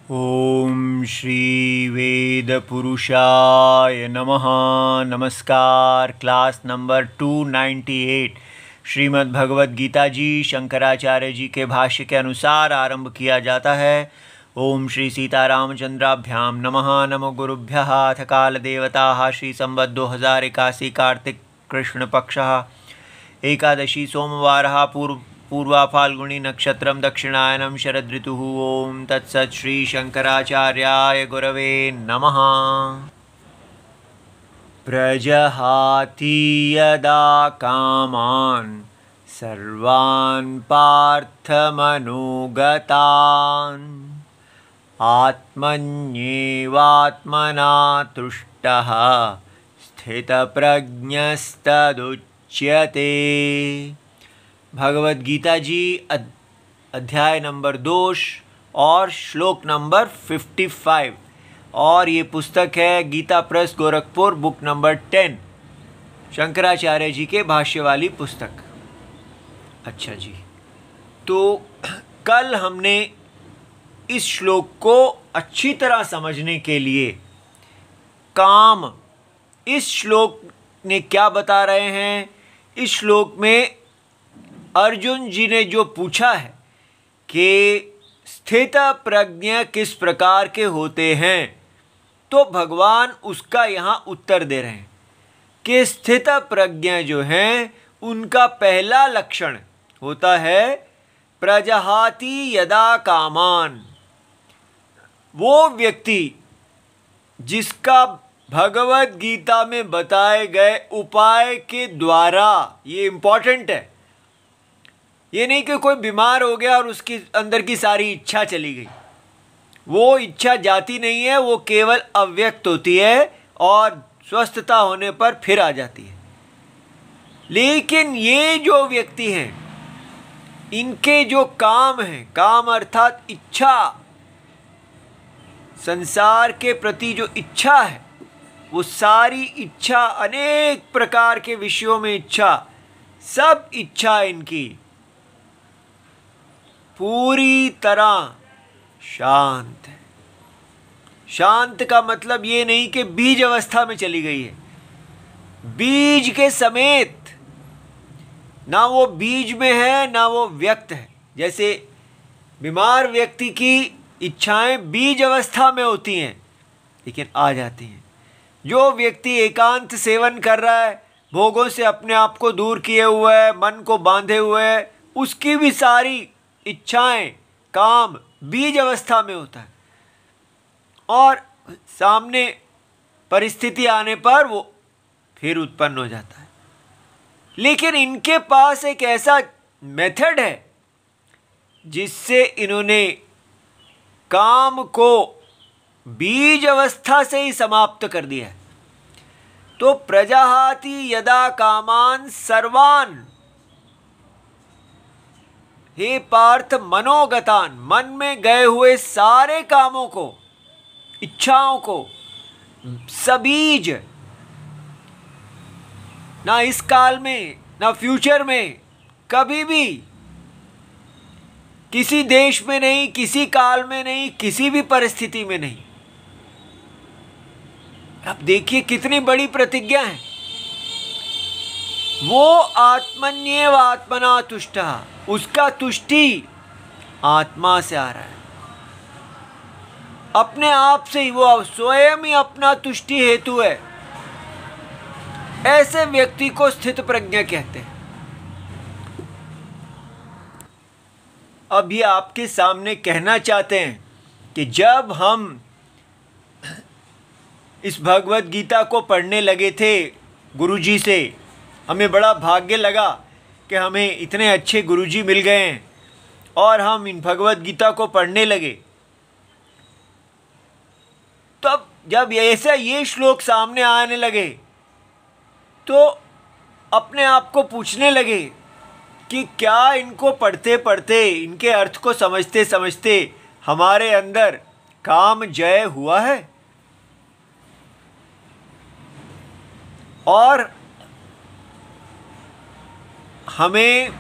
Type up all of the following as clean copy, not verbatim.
ओम श्री वेद पुरुषाय नमः। नमस्कार। क्लास नंबर 298 श्रीमद् भगवद गीता जी शंकराचार्य जी के भाष्य के अनुसार आरंभ किया जाता है। ओम श्री सीतारामचंद्राभ्याम नमः। नमो गुरुभ्यः। अथ काल देवता श्री संवत् 2081 कार्तिक कृष्ण पक्षः एकादशी सोमवार पूर्वा फाल्गुनी नक्षत्रम दक्षिणायनम शरद ऋतु। ओम तत्सत् श्री शंकराचार्याय गुरवे नमः। प्रजहाति यदा कामान् सर्वान् पार्थमनुगतान् आत्मन्येवात्मना तुष्टः स्थितप्रज्ञस्तदुच्यते। भगवद गीता जी अध्याय नंबर 2 और श्लोक नंबर 55। और ये पुस्तक है Gita Press Gorakhpur, book number 10, Shankaracharya ji के भाष्य वाली पुस्तक। अच्छा जी, तो कल हमने इस श्लोक को अच्छी तरह समझने के लिए काम, इस श्लोक ने क्या बता रहे हैं, इस श्लोक में अर्जुन जी ने जो पूछा है कि स्थित प्रज्ञ किस प्रकार के होते हैं, तो भगवान उसका यहाँ उत्तर दे रहे हैं कि स्थित प्रज्ञ जो हैं उनका पहला लक्षण होता है प्रजहाति यदा कामान। वो व्यक्ति जिसका भगवद गीता में बताए गए उपाय के द्वारा, ये इंपॉर्टेंट है, ये नहीं कि कोई बीमार हो गया और उसकी अंदर की सारी इच्छा चली गई। वो इच्छा जाती नहीं है, वो केवल अव्यक्त होती है और स्वस्थता होने पर फिर आ जाती है। लेकिन ये जो व्यक्ति हैं, इनके जो काम हैं, काम अर्थात इच्छा, संसार के प्रति जो इच्छा है, वो सारी इच्छा, अनेक प्रकार के विषयों में इच्छा, सब इच्छा इनकी पूरी तरह शांत है। शांत का मतलब ये नहीं कि बीज अवस्था में चली गई है, बीज के समेत, ना वो बीज में है ना वो व्यक्त है। जैसे बीमार व्यक्ति की इच्छाएं बीज अवस्था में होती हैं लेकिन आ जाती हैं। जो व्यक्ति एकांत सेवन कर रहा है, भोगों से अपने आप को दूर किए हुए है, मन को बांधे हुए है, उसकी भी सारी इच्छाएं, काम बीज अवस्था में होता है और सामने परिस्थिति आने पर वो फिर उत्पन्न हो जाता है। लेकिन इनके पास एक ऐसा मेथड है जिससे इन्होंने काम को बीज अवस्था से ही समाप्त कर दिया है। तो प्रजहाति यदा कामान सर्वान, हे पार्थ मनोगतान, मन में गए हुए सारे कामों को, इच्छाओं को, सबीज, ना इस काल में ना फ्यूचर में, कभी भी किसी देश में नहीं, किसी काल में नहीं, किसी भी परिस्थिति में नहीं। अब देखिए कितनी बड़ी प्रतिज्ञा है। वो आत्मन्येव आत्मना तुष्टः, उसका तुष्टि आत्मा से आ रहा है, अपने आप से ही, वो स्वयं ही अपना तुष्टि हेतु है। ऐसे व्यक्ति को स्थित प्रज्ञ कहते हैं। अभी आपके सामने कहना चाहते हैं कि जब हम इस भगवद गीता को पढ़ने लगे थे गुरुजी से, हमें बड़ा भाग्य लगा कि हमें इतने अच्छे गुरुजी मिल गए हैं और हम इन भगवद गीता को पढ़ने लगे। तब जब ऐसा ये श्लोक सामने आने लगे तो अपने आप को पूछने लगे कि क्या इनको पढ़ते पढ़ते, इनके अर्थ को समझते समझते हमारे अंदर काम जय हुआ है? और हमें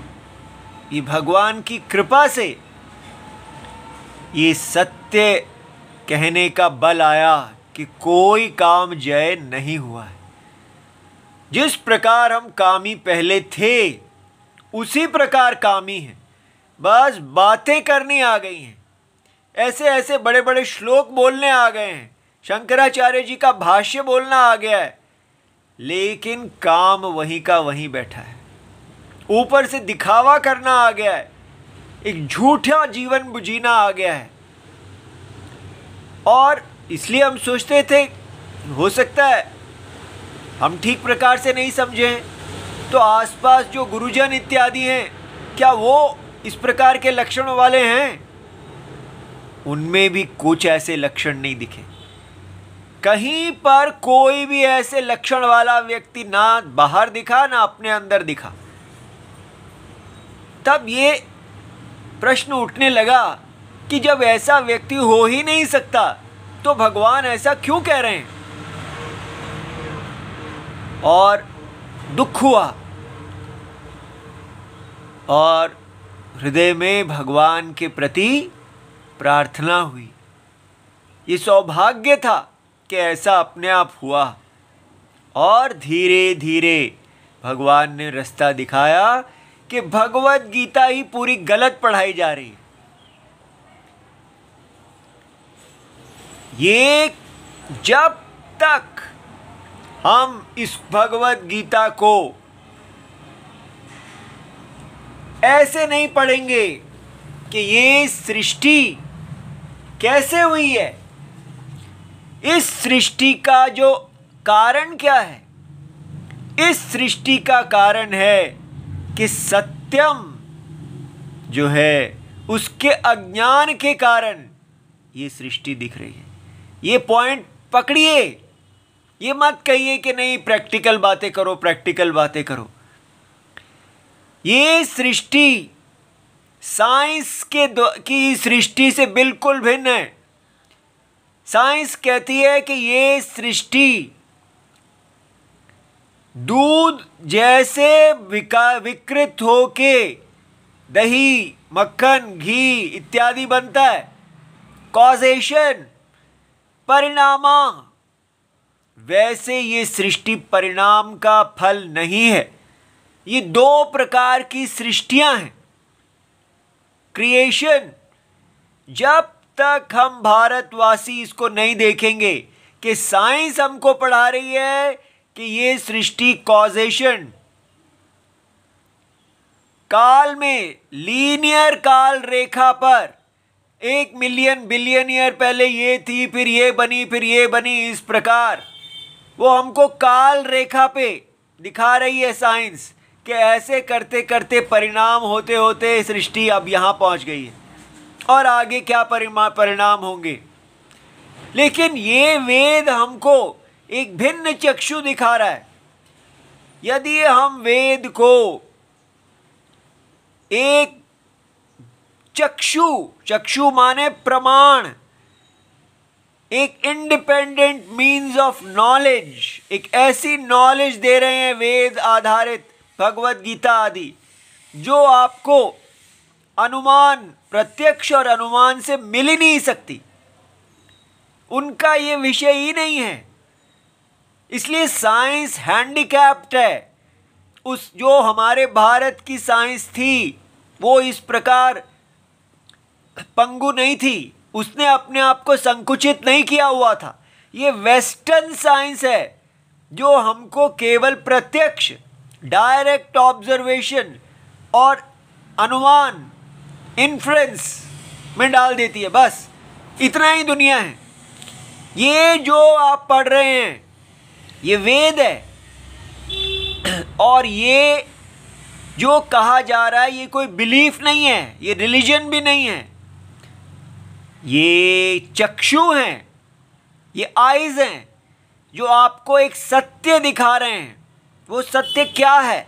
ये भगवान की कृपा से ये सत्य कहने का बल आया कि कोई काम जय नहीं हुआ है। जिस प्रकार हम कामी पहले थे उसी प्रकार कामी हैं, बस बातें करनी आ गई हैं, ऐसे ऐसे बड़े बड़े श्लोक बोलने आ गए हैं, शंकराचार्य जी का भाष्य बोलना आ गया है, लेकिन काम वहीं का वहीं बैठा है। ऊपर से दिखावा करना आ गया है, एक झूठा जीवन जीना आ गया है। और इसलिए हम सोचते थे हो सकता है हम ठीक प्रकार से नहीं समझे हैं, तो आसपास जो गुरुजन इत्यादि हैं क्या वो इस प्रकार के लक्षण वाले हैं? उनमें भी कुछ ऐसे लक्षण नहीं दिखे। कहीं पर कोई भी ऐसे लक्षण वाला व्यक्ति ना बाहर दिखा ना अपने अंदर दिखा। तब ये प्रश्न उठने लगा कि जब ऐसा व्यक्ति हो ही नहीं सकता तो भगवान ऐसा क्यों कह रहे हैं? और दुख हुआ और हृदय में भगवान के प्रति प्रार्थना हुई। ये सौभाग्य था कि ऐसा अपने आप हुआ और धीरे धीरे भगवान ने रास्ता दिखाया कि भगवत गीता ही पूरी गलत पढ़ाई जा रही है। ये जब तक हम इस भगवत गीता को ऐसे नहीं पढ़ेंगे कि ये सृष्टि कैसे हुई है, इस सृष्टि का जो कारण क्या है, इस सृष्टि का कारण है कि सत्यम जो है उसके अज्ञान के कारण ये सृष्टि दिख रही है। ये पॉइंट पकड़िए, ये मत कहिए कि नहीं प्रैक्टिकल बातें करो, प्रैक्टिकल बातें करो। ये सृष्टि साइंस की सृष्टि से बिल्कुल भिन्न है। साइंस कहती है कि ये सृष्टि दूध जैसे विकृत होके दही, मक्खन, घी इत्यादि बनता है, कॉजेशन, परिणामा, वैसे ये सृष्टि परिणाम का फल नहीं है। ये दो प्रकार की सृष्टियां हैं। क्रिएशन, जब तक हम भारतवासी इसको नहीं देखेंगे कि साइंस हमको पढ़ा रही है कि ये सृष्टि कॉजेशन, काल में लीनियर काल रेखा पर 1 मिलियन बिलियन ईयर पहले ये थी, फिर ये बनी, फिर ये बनी, इस प्रकार वो हमको काल रेखा पे दिखा रही है साइंस कि ऐसे करते करते परिणाम होते होते सृष्टि अब यहाँ पहुँच गई है और आगे क्या परिणाम होंगे। लेकिन ये वेद हमको एक भिन्न चक्षु दिखा रहा है। यदि हम वेद को एक चक्षु माने प्रमाण, एक इंडिपेंडेंट मीन्स ऑफ नॉलेज, एक ऐसी नॉलेज दे रहे हैं वेद आधारित भगवत गीता आदि जो आपको अनुमान, प्रत्यक्ष और अनुमान से मिल ही नहीं सकती। उनका ये विषय ही नहीं है। इसलिए साइंस हैंडीकैप्ड है। उस जो हमारे भारत की साइंस थी वो इस प्रकार पंगु नहीं थी, उसने अपने आप को संकुचित नहीं किया हुआ था। ये वेस्टर्न साइंस है जो हमको केवल प्रत्यक्ष, डायरेक्ट ऑब्जर्वेशन और अनुमान, इन्फ्रेंस में डाल देती है। बस इतना ही दुनिया है। ये जो आप पढ़ रहे हैं ये वेद है और ये जो कहा जा रहा है ये कोई बिलीफ नहीं है, ये रिलीजन भी नहीं है। ये चक्षु हैं, ये आइज हैं जो आपको एक सत्य दिखा रहे हैं। वो सत्य क्या है?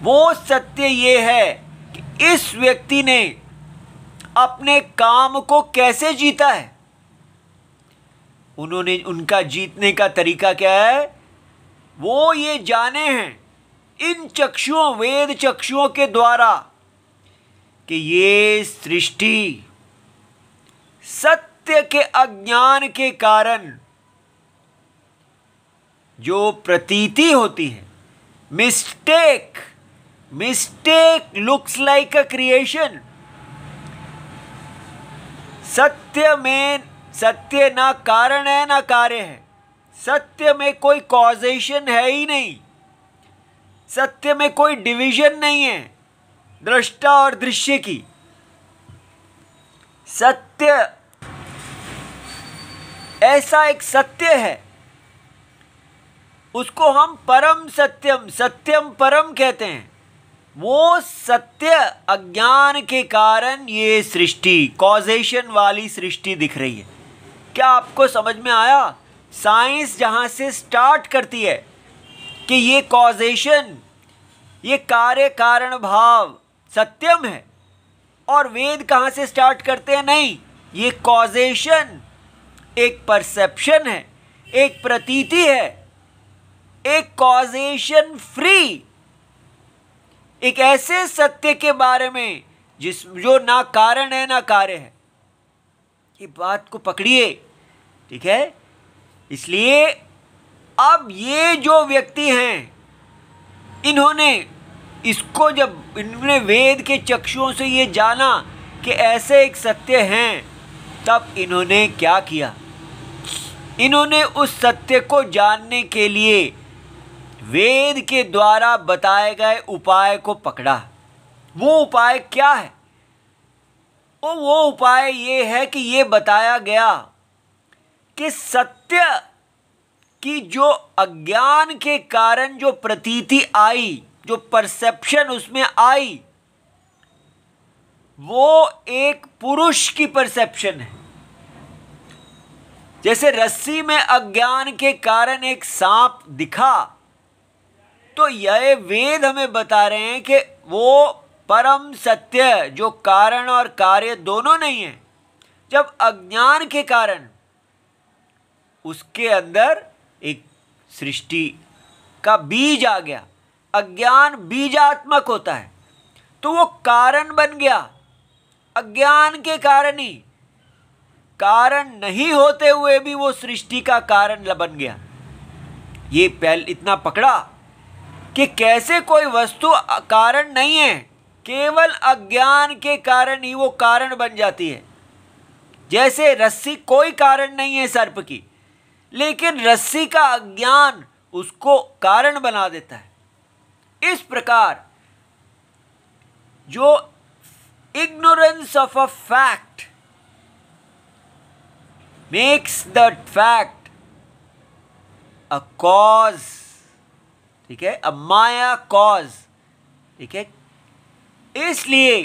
वो सत्य ये है कि इस व्यक्ति ने अपने काम को कैसे जीता है। उन्होंने, उनका जीतने का तरीका क्या है वो ये जाने हैं इन चक्षुओं, वेद चक्षुओं के द्वारा कि ये सृष्टि सत्य के अज्ञान के कारण जो प्रतीति होती है, मिस्टेक लुक्स लाइक अ क्रिएशन। सत्य ना कारण है ना कार्य है। सत्य में कोई कॉजेशन है ही नहीं। सत्य में कोई डिवीजन नहीं है दृष्टा और दृश्य की। सत्य ऐसा एक सत्य है, उसको हम परम सत्यम परम कहते हैं। वो सत्य अज्ञान के कारण ये सृष्टि, कॉजेशन वाली सृष्टि दिख रही है। क्या आपको समझ में आया? साइंस जहां से स्टार्ट करती है कि ये कॉजेशन, ये कार्य कारण भाव सत्यम है, और वेद कहां से स्टार्ट करते हैं? नहीं, ये कॉजेशन एक परसेप्शन है, एक प्रतीति है, एक कॉजेशन फ्री, एक ऐसे सत्य के बारे में जो ना कारण है ना कार्य है। ये बात को पकड़िए, ठीक है? इसलिए अब ये जो व्यक्ति हैं, इन्होंने इसको, जब इन्होंने वेद के चक्षुओं से ये जाना कि ऐसे एक सत्य हैं, तब इन्होंने क्या किया? इन्होंने उस सत्य को जानने के लिए वेद के द्वारा बताए गए उपाय को पकड़ा। वो उपाय क्या है? वो उपाय ये है कि ये बताया गया कि सत्य की जो अज्ञान के कारण जो प्रतीति आई, जो परसेप्शन उसमें आई, वो एक पुरुष की परसेप्शन है। जैसे रस्सी में अज्ञान के कारण एक सांप दिखा, तो यह वेद हमें बता रहे हैं कि वो परम सत्य जो कारण और कार्य दोनों नहीं है, जब अज्ञान के कारण उसके अंदर एक सृष्टि का बीज आ गया। अज्ञान बीजात्मक होता है, तो वो कारण बन गया अज्ञान के कारण ही। कारण नहीं होते हुए भी वो सृष्टि का कारण बन गया। ये पहले इतना पकड़ा कि कैसे कोई वस्तु कारण नहीं है, केवल अज्ञान के कारण ही वो कारण बन जाती है। जैसे रस्सी कोई कारण नहीं है सर्प की, लेकिन रस्सी का अज्ञान उसको कारण बना देता है। इस प्रकार जो ignorance of a fact makes that fact a cause, ठीक है, a माया कॉज, ठीक है। इसलिए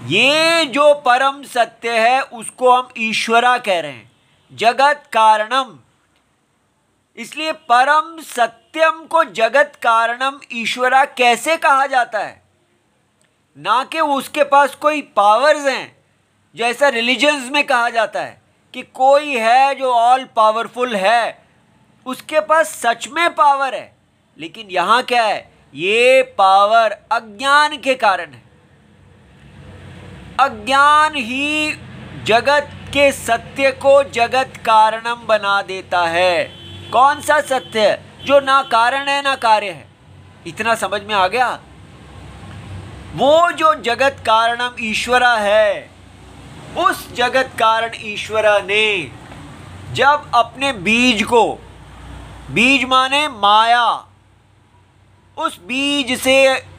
ये जो परम सत्य है उसको हम ईश्वरा कह रहे हैं, जगत कारणम। इसलिए परम सत्यम को जगत कारणम ईश्वरा कैसे कहा जाता है? ना कि उसके पास कोई पावर्स हैं, जैसा रिलीजन्स में कहा जाता है कि कोई है जो ऑल पावरफुल है, उसके पास सच में पावर है। लेकिन यहाँ क्या है? ये पावर अज्ञान के कारण है। अज्ञान ही जगत के सत्य को जगत कारणम बना देता है। कौन सा सत्य? जो ना कारण है ना कार्य है। इतना समझ में आ गया? वो जो जगत कारणम ईश्वरा है, उस जगत कारण ईश्वरा ने जब अपने बीज को, बीज माने माया, उस बीज से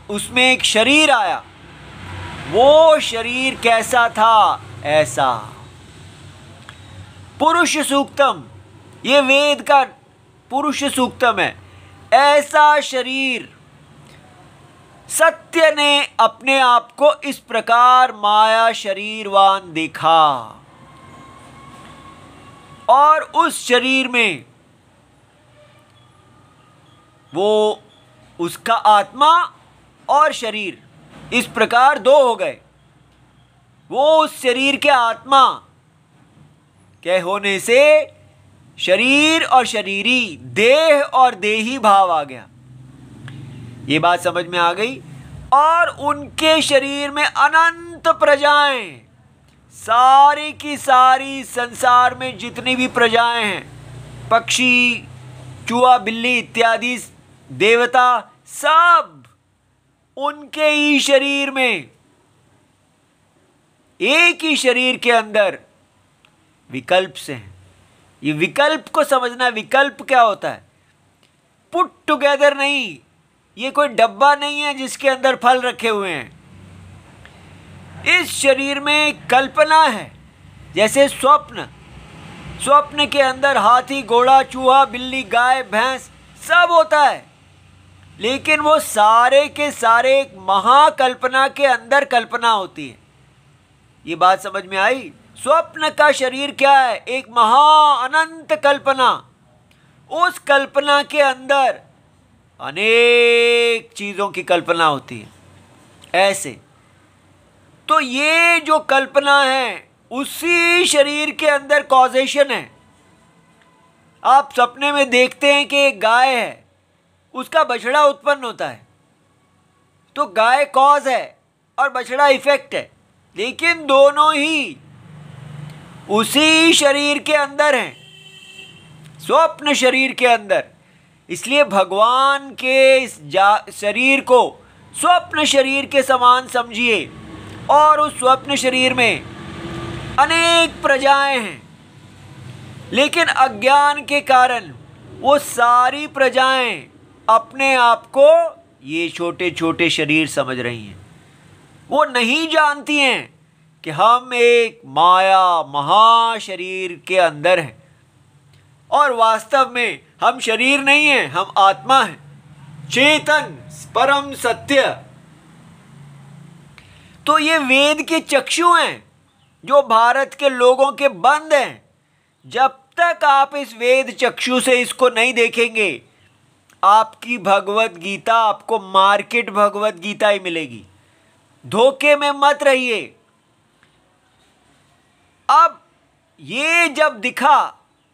उसमें एक शरीर आया। वो शरीर कैसा था? ऐसा। पुरुष सूक्तम, ये वेद का पुरुष सूक्तम है। ऐसा शरीर सत्य ने अपने आप को इस प्रकार माया शरीरवान देखा, और उस शरीर में वो उसका आत्मा और शरीर इस प्रकार दो हो गए। वो उस शरीर के आत्मा के होने से शरीर और शरीरी, देह और देही भाव आ गया। ये बात समझ में आ गई? और उनके शरीर में अनंत प्रजाएं, सारी की सारी संसार में जितनी भी प्रजाएं हैं, पक्षी, चूहा, बिल्ली इत्यादि देवता, सब उनके ही शरीर में, एक ही शरीर के अंदर विकल्प से हैं। ये विकल्प को समझना, विकल्प क्या होता है? पुट टुगेदर नहीं, ये कोई डब्बा नहीं है जिसके अंदर फल रखे हुए हैं। इस शरीर में कल्पना है, जैसे स्वप्न, स्वप्न के अंदर हाथी, घोड़ा, चूहा, बिल्ली, गाय, भैंस सब होता है, लेकिन वो सारे के सारे एक महाकल्पना के अंदर कल्पना होती है। ये बात समझ में आई? स्वप्न का शरीर क्या है? एक महा अनंत कल्पना। उस कल्पना के अंदर अनेक चीजों की कल्पना होती है। ऐसे तो ये जो कल्पना है उसी शरीर के अंदर कॉजेशन है। आप सपने में देखते हैं कि एक गाय है, उसका बछड़ा उत्पन्न होता है, तो गाय कॉज है और बछड़ा इफेक्ट है, लेकिन दोनों ही उसी शरीर के अंदर हैं, स्वप्न शरीर के अंदर। इसलिए भगवान के इस शरीर को स्वप्न शरीर के समान समझिए, और उस स्वप्न शरीर में अनेक प्रजाएं हैं, लेकिन अज्ञान के कारण वो सारी प्रजाएं अपने आप को ये छोटे छोटे शरीर समझ रही हैं। वो नहीं जानती हैं कि हम एक माया महाशरीर के अंदर हैं, और वास्तव में हम शरीर नहीं हैं, हम आत्मा हैं, चेतन परम सत्य। तो ये वेद के चक्षु हैं जो भारत के लोगों के बंद हैं। जब तक आप इस वेद चक्षु से इसको नहीं देखेंगे, आपकी भगवत गीता आपको मार्केट भगवत गीता ही मिलेगी। धोखे में मत रहिए। अब ये जब दिखा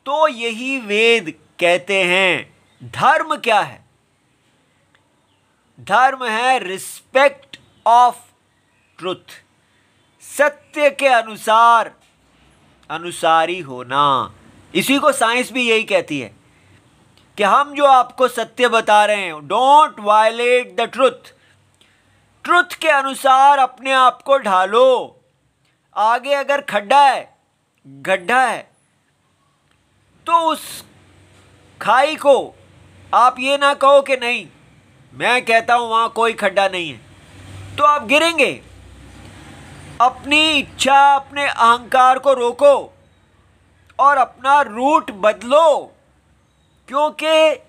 तो यही वेद कहते हैं धर्म क्या है? धर्म है रिस्पेक्ट ऑफ ट्रुथ, सत्य के अनुसार अनुसारी होना। इसी को साइंस भी यही कहती है कि हम जो आपको सत्य बता रहे हैं, don't violate the truth, truth के अनुसार अपने आप को ढालो। आगे अगर खड्डा है, गड्ढा है, तो उस खाई को आप ये ना कहो कि नहीं, मैं कहता हूं वहां कोई खड्डा नहीं है, तो आप गिरेंगे। अपनी इच्छा, अपने अहंकार को रोको और अपना रूट बदलो, क्योंकि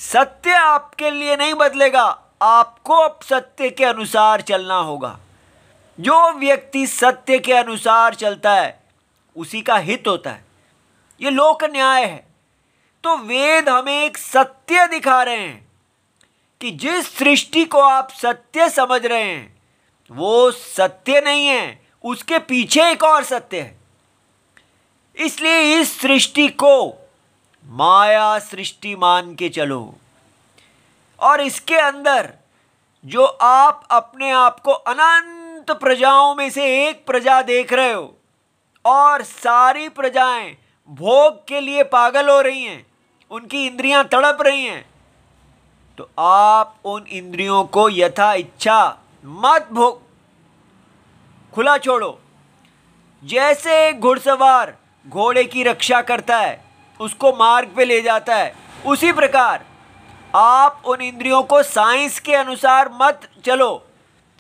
सत्य आपके लिए नहीं बदलेगा, आपको अब सत्य के अनुसार चलना होगा। जो व्यक्ति सत्य के अनुसार चलता है उसी का हित होता है। ये लोक न्याय है। तो वेद हमें एक सत्य दिखा रहे हैं कि जिस सृष्टि को आप सत्य समझ रहे हैं वो सत्य नहीं है, उसके पीछे एक और सत्य है। इसलिए इस सृष्टि को माया सृष्टि मान के चलो, और इसके अंदर जो आप अपने आप को अनंत प्रजाओं में से एक प्रजा देख रहे हो, और सारी प्रजाएं भोग के लिए पागल हो रही हैं, उनकी इंद्रियां तड़प रही हैं, तो आप उन इंद्रियों को यथा इच्छा मत भोग, खुला छोड़ो। जैसे घुड़सवार घोड़े की रक्षा करता है, उसको मार्ग पे ले जाता है, उसी प्रकार आप उन इंद्रियों को साइंस के अनुसार मत चलो।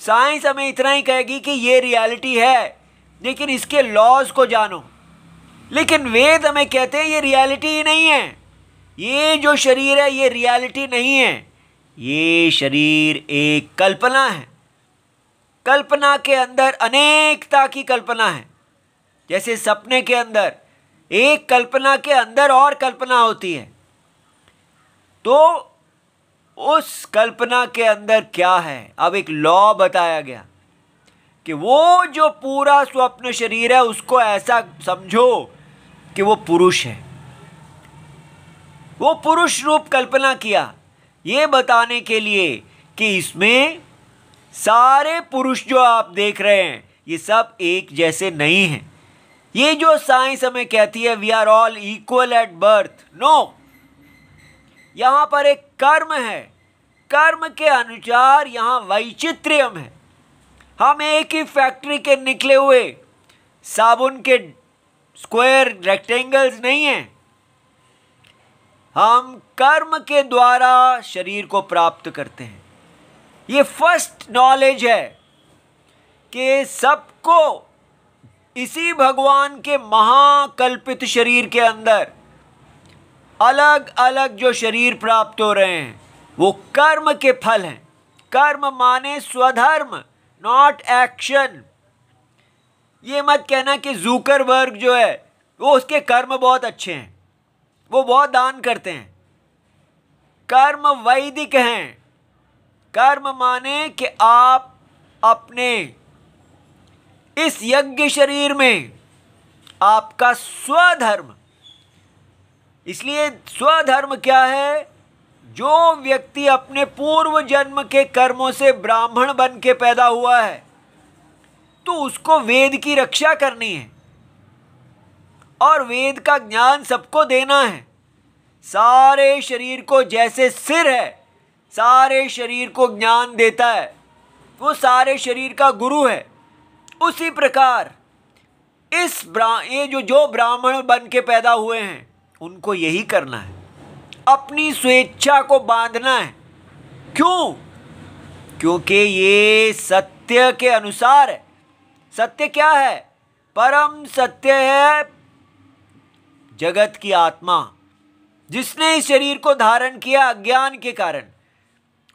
साइंस हमें इतना ही कहेगी कि ये रियलिटी है, लेकिन इसके लॉज को जानो। लेकिन वेद हमें कहते हैं ये रियलिटी ही नहीं है, ये जो शरीर है ये रियलिटी नहीं है, ये शरीर एक कल्पना है। कल्पना के अंदर अनेकता की कल्पना है। जैसे सपने के अंदर एक कल्पना के अंदर और कल्पना होती है, तो उस कल्पना के अंदर क्या है? अब एक लॉ बताया गया कि वो जो पूरा स्वप्न शरीर है उसको ऐसा समझो कि वो पुरुष है, वो पुरुष रूप कल्पना किया, ये बताने के लिए कि इसमें सारे पुरुष जो आप देख रहे हैं ये सब एक जैसे नहीं हैं। ये जो साइंस हमें कहती है we are all equal at birth, no, यहां पर एक कर्म है, कर्म के अनुसार यहां वैचित्र्यम है। हम एक ही फैक्ट्री के निकले हुए साबुन के स्क्वायर रेक्टेंगल्स नहीं हैं। हम कर्म के द्वारा शरीर को प्राप्त करते हैं। ये फर्स्ट नॉलेज है कि सबको इसी भगवान के महाकल्पित शरीर के अंदर अलग अलग जो शरीर प्राप्त हो रहे हैं वो कर्म के फल हैं। कर्म माने स्वधर्म, नॉट एक्शन। ये मत कहना कि ज़ुकरबर्ग जो है वो उसके कर्म बहुत अच्छे हैं, वो बहुत दान करते हैं। कर्म वैदिक हैं। कर्म माने कि आप अपने इस यज्ञ शरीर में आपका स्वधर्म, इसलिए स्वधर्म क्या है? जो व्यक्ति अपने पूर्व जन्म के कर्मों से ब्राह्मण बन के पैदा हुआ है तो उसको वेद की रक्षा करनी है और वेद का ज्ञान सबको देना है। सारे शरीर को जैसे सिर है, सारे शरीर को ज्ञान देता है, वो सारे शरीर का गुरु है। उसी प्रकार ये जो ब्राह्मण बन के पैदा हुए हैं उनको यही करना है, अपनी स्वेच्छा को बांधना है। क्यों? क्योंकि ये सत्य के अनुसार है। सत्य क्या है? परम सत्य है जगत की आत्मा, जिसने इस शरीर को धारण किया अज्ञान के कारण।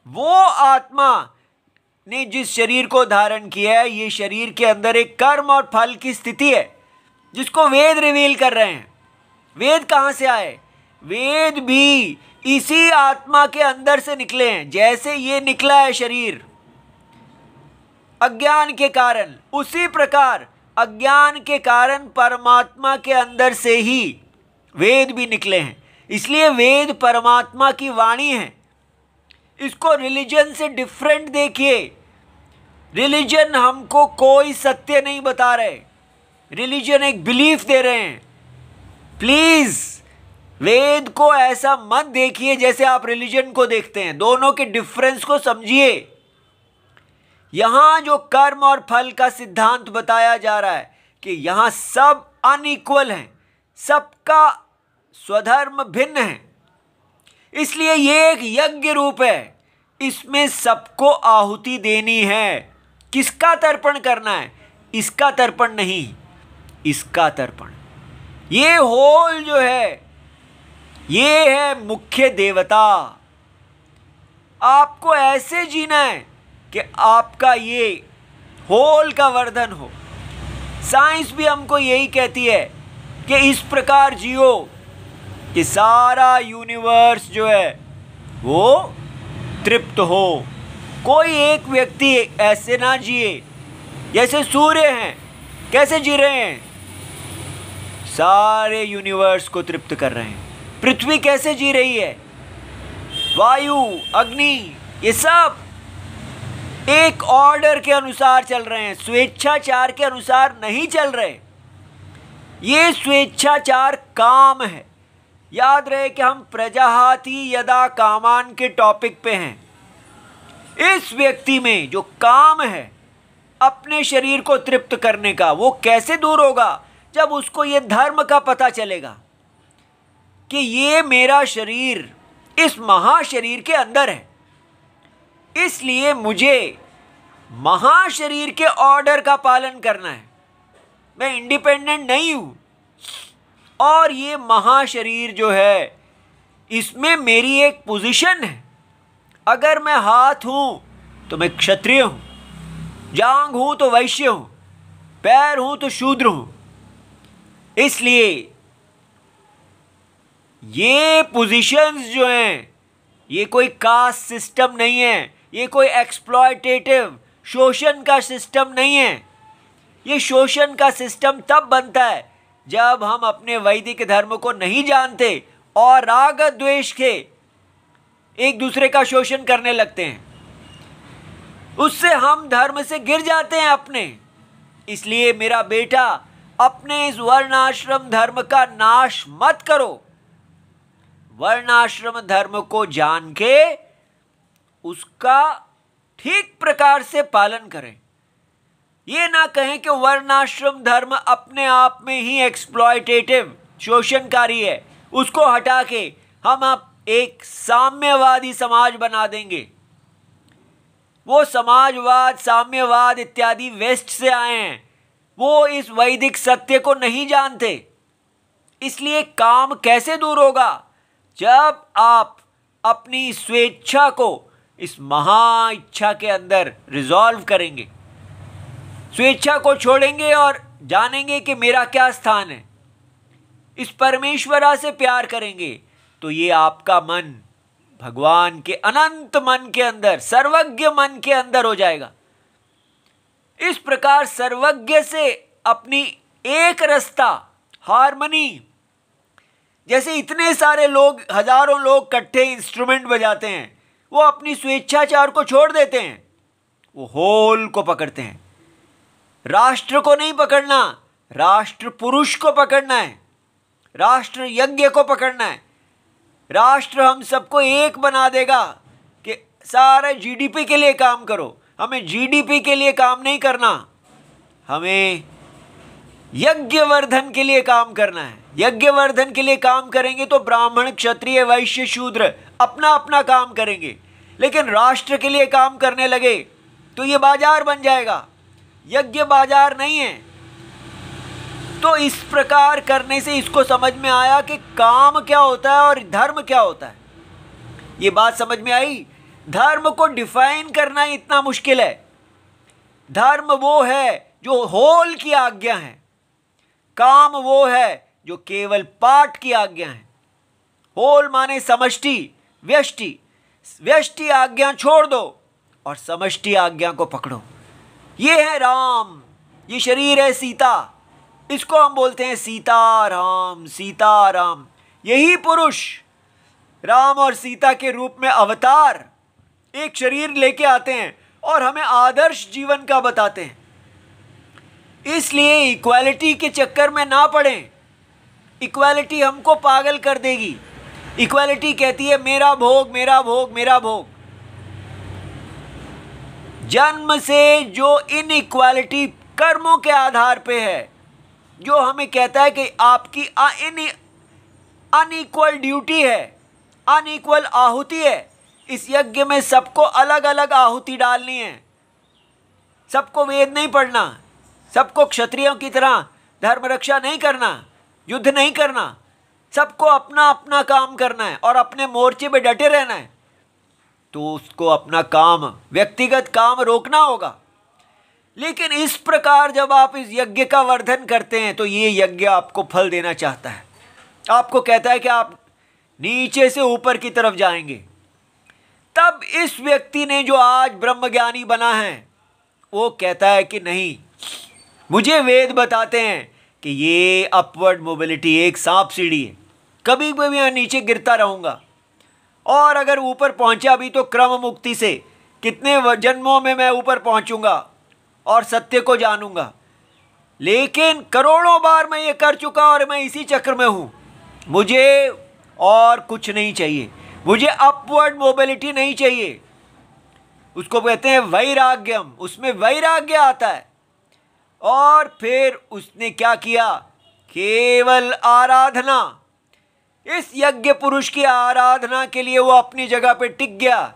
वो आत्मा ने जिस शरीर को धारण किया है, ये शरीर के अंदर एक कर्म और फल की स्थिति है जिसको वेद रिवील कर रहे हैं। वेद कहाँ से आए? वेद भी इसी आत्मा के अंदर से निकले हैं। जैसे ये निकला है शरीर अज्ञान के कारण, उसी प्रकार अज्ञान के कारण परमात्मा के अंदर से ही वेद भी निकले हैं। इसलिए वेद परमात्मा की वाणी है। इसको रिलीजन से डिफरेंट देखिए। रिलीजन हमको कोई सत्य नहीं बता रहे, रिलीजन एक बिलीफ दे रहे हैं। प्लीज वेद को ऐसा मत देखिए जैसे आप रिलीजन को देखते हैं। दोनों के डिफरेंस को समझिए। यहां जो कर्म और फल का सिद्धांत बताया जा रहा है कि यहां सब अनइक्वल हैं, सबका स्वधर्म भिन्न है। इसलिए ये एक यज्ञ रूप है, इसमें सबको आहुति देनी है। किसका तर्पण करना है? इसका तर्पण नहीं, इसका तर्पण। ये होल जो है ये है मुख्य देवता। आपको ऐसे जीना है कि आपका ये होल का वर्धन हो। साइंस भी हमको यही कहती है कि इस प्रकार जियो कि सारा यूनिवर्स जो है वो तृप्त हो। कोई एक व्यक्ति ऐसे ना जिए जैसे सूर्य हैं, कैसे जी रहे हैं? सारे यूनिवर्स को तृप्त कर रहे हैं। पृथ्वी कैसे जी रही है? वायु, अग्नि, ये सब एक ऑर्डर के अनुसार चल रहे हैं, स्वेच्छाचार के अनुसार नहीं चल रहे। ये स्वेच्छाचार काम है। याद रहे कि हम प्रजाहाति यदा कामान के टॉपिक पे हैं। इस व्यक्ति में जो काम है अपने शरीर को तृप्त करने का, वो कैसे दूर होगा? जब उसको ये धर्म का पता चलेगा कि ये मेरा शरीर इस महाशरीर के अंदर है, इसलिए मुझे महाशरीर के ऑर्डर का पालन करना है। मैं इंडिपेंडेंट नहीं हूं। और ये महाशरीर जो है इसमें मेरी एक पोजीशन है। अगर मैं हाथ हूं तो मैं क्षत्रिय हूं, जांघ हूं तो वैश्य हूं, पैर हूं तो शूद्र हूं। इसलिए ये पोजीशंस जो हैं ये कोई कास्ट सिस्टम नहीं है, ये कोई एक्सप्लॉयटेटिव शोषण का सिस्टम नहीं है। ये शोषण का सिस्टम तब बनता है जब हम अपने वैदिक धर्म को नहीं जानते और राग द्वेष के एक दूसरे का शोषण करने लगते हैं। उससे हम धर्म से गिर जाते हैं अपने। इसलिए मेरा बेटा, अपने इस वर्णाश्रम धर्म का नाश मत करो। वर्णाश्रम धर्म को जान के उसका ठीक प्रकार से पालन करें। ये ना कहें कि वर्णाश्रम धर्म अपने आप में ही एक्सप्लॉयटेटिव, शोषणकारी है, उसको हटा के हम अब एक साम्यवादी समाज बना देंगे। वो समाजवाद, साम्यवाद इत्यादि वेस्ट से आए हैं, वो इस वैदिक सत्य को नहीं जानते। इसलिए काम कैसे दूर होगा? जब आप अपनी स्वेच्छा को इस महा इच्छा के अंदर रिजॉल्व करेंगे, स्वेच्छा को छोड़ेंगे और जानेंगे कि मेरा क्या स्थान है, इस परमेश्वरा से प्यार करेंगे, तो ये आपका मन भगवान के अनंत मन के अंदर, सर्वज्ञ मन के अंदर हो जाएगा। इस प्रकार सर्वज्ञ से अपनी एक रसता, हार्मनी, जैसे इतने सारे लोग, हजारों लोग इकट्ठे इंस्ट्रूमेंट बजाते हैं, वो अपनी स्वेच्छाचार को छोड़ देते हैं, वो होल को पकड़ते हैं। राष्ट्र को नहीं पकड़ना, राष्ट्र पुरुष को पकड़ना है, राष्ट्र यज्ञ को पकड़ना है। राष्ट्र हम सबको एक बना देगा कि सारे जीडीपी के लिए काम करो। हमें जीडीपी के लिए काम नहीं करना, हमें यज्ञवर्धन के लिए काम करना है। यज्ञवर्धन के लिए काम करेंगे तो ब्राह्मण, क्षत्रिय, वैश्य, शूद्र अपना अपना काम करेंगे। लेकिन राष्ट्र के लिए काम करने लगे तो ये बाजार बन जाएगा, यज्ञ बाजार नहीं है। तो इस प्रकार करने से इसको समझ में आया कि काम क्या होता है और धर्म क्या होता है। ये बात समझ में आई। धर्म को डिफाइन करना इतना मुश्किल है। धर्म वो है जो होल की आज्ञा है, काम वो है जो केवल पार्ट की आज्ञा है। होल माने समष्टि, व्यष्टि। व्यष्टि आज्ञा छोड़ दो और समष्टि आज्ञा को पकड़ो। ये है राम, ये शरीर है सीता, इसको हम बोलते हैं सीताराम। सीताराम, यही पुरुष राम और सीता के रूप में अवतार एक शरीर लेके आते हैं और हमें आदर्श जीवन का बताते हैं। इसलिए इक्वालिटी के चक्कर में ना पड़ें। इक्वालिटी हमको पागल कर देगी। इक्वालिटी कहती है मेरा भोग, मेरा भोग, मेरा भोग। जन्म से जो इनइक्वालिटी कर्मों के आधार पे है, जो हमें कहता है कि आपकी अनइक्वल ड्यूटी है, अनइक्वल आहुति है। इस यज्ञ में सबको अलग अलग आहुति डालनी है। सबको वेद नहीं पढ़ना, सबको क्षत्रियों की तरह धर्म रक्षा नहीं करना, युद्ध नहीं करना। सबको अपना अपना काम करना है और अपने मोर्चे पे डटे रहना है। तो उसको अपना काम, व्यक्तिगत काम रोकना होगा। लेकिन इस प्रकार जब आप इस यज्ञ का वर्धन करते हैं तो ये यज्ञ आपको फल देना चाहता है। आपको कहता है कि आप नीचे से ऊपर की तरफ जाएंगे। तब इस व्यक्ति ने जो आज ब्रह्मज्ञानी बना है वो कहता है कि नहीं, मुझे वेद बताते हैं कि ये अपवर्ड मोबिलिटी एक सांप सीढ़ी है, कभी भी मैं नीचे गिरता रहूँगा और अगर ऊपर पहुँचा भी तो क्रम मुक्ति से कितने जन्मों में मैं ऊपर पहुँचूँगा और सत्य को जानूँगा। लेकिन करोड़ों बार मैं ये कर चुका और मैं इसी चक्र में हूँ। मुझे और कुछ नहीं चाहिए, मुझे अपवर्ड मोबिलिटी नहीं चाहिए। उसको कहते हैं वैराग्यम, उसमें वैराग्य आता है। और फिर उसने क्या किया? केवल आराधना, इस यज्ञ पुरुष की आराधना के लिए वो अपनी जगह पे टिक गया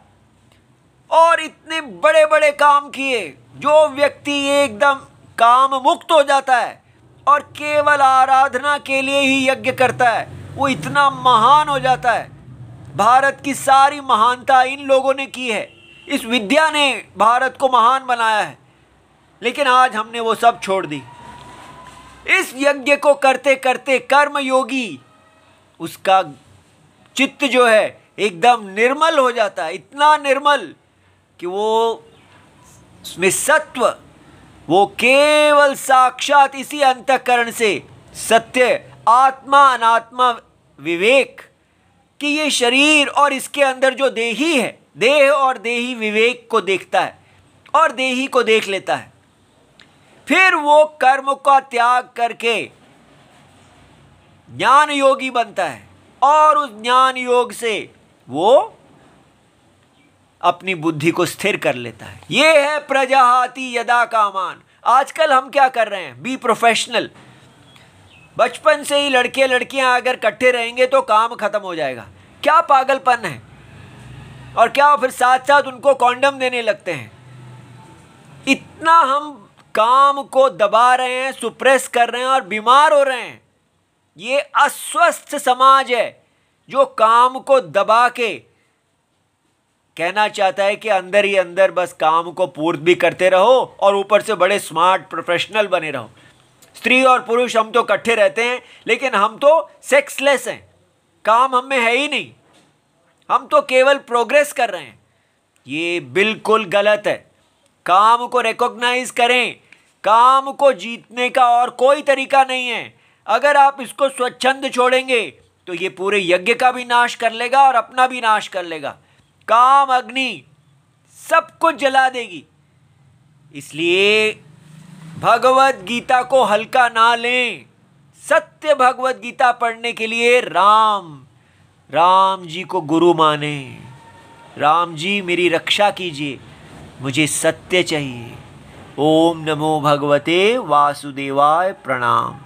और इतने बड़े बड़े काम किए। जो व्यक्ति एकदम काम मुक्त हो जाता है और केवल आराधना के लिए ही यज्ञ करता है, वो इतना महान हो जाता है। भारत की सारी महानता इन लोगों ने की है। इस विद्या ने भारत को महान बनाया है। लेकिन आज हमने वो सब छोड़ दी। इस यज्ञ को करते करते कर्म योगी, उसका चित्त जो है एकदम निर्मल हो जाता है, इतना निर्मल कि वो उसमें सत्व, वो केवल साक्षात इसी अंतःकरण से सत्य, आत्मा, अनात्मा, विवेक कि ये शरीर और इसके अंदर जो देही है, देह और देही विवेक को देखता है और देही को देख लेता है। फिर वो कर्म का त्याग करके ज्ञान योगी बनता है और उस ज्ञान योग से वो अपनी बुद्धि को स्थिर कर लेता है। ये है प्रजाहाति यदा कामान। आजकल हम क्या कर रहे हैं? Be professional. बचपन से ही लड़के लड़कियां अगर इकट्ठे रहेंगे तो काम खत्म हो जाएगा। क्या पागलपन है। और क्या फिर साथ साथ उनको कॉन्डम देने लगते हैं। इतना हम काम को दबा रहे हैं, सुप्रेस कर रहे हैं और बीमार हो रहे हैं। ये अस्वस्थ समाज है जो काम को दबा के कहना चाहता है कि अंदर ही अंदर बस काम को पूर्ण भी करते रहो और ऊपर से बड़े स्मार्ट प्रोफेशनल बने रहो। स्त्री और पुरुष हम तो इकट्ठे रहते हैं, लेकिन हम तो सेक्सलेस हैं। काम हम में है ही नहीं, हम तो केवल प्रोग्रेस कर रहे हैं। ये बिल्कुल गलत है। काम को रिकॉग्नाइज करें। काम को जीतने का और कोई तरीका नहीं है। अगर आप इसको स्वच्छंद छोड़ेंगे तो ये पूरे यज्ञ का भी नाश कर लेगा और अपना भी नाश कर लेगा। काम अग्नि सब कुछ जला देगी। इसलिए भगवत गीता को हल्का ना लें। सत्य भगवत गीता पढ़ने के लिए राम जी को गुरु माने। राम जी मेरी रक्षा कीजिए, मुझे सत्य चाहिए। ओम नमो भगवते वासुदेवाय। प्रणाम।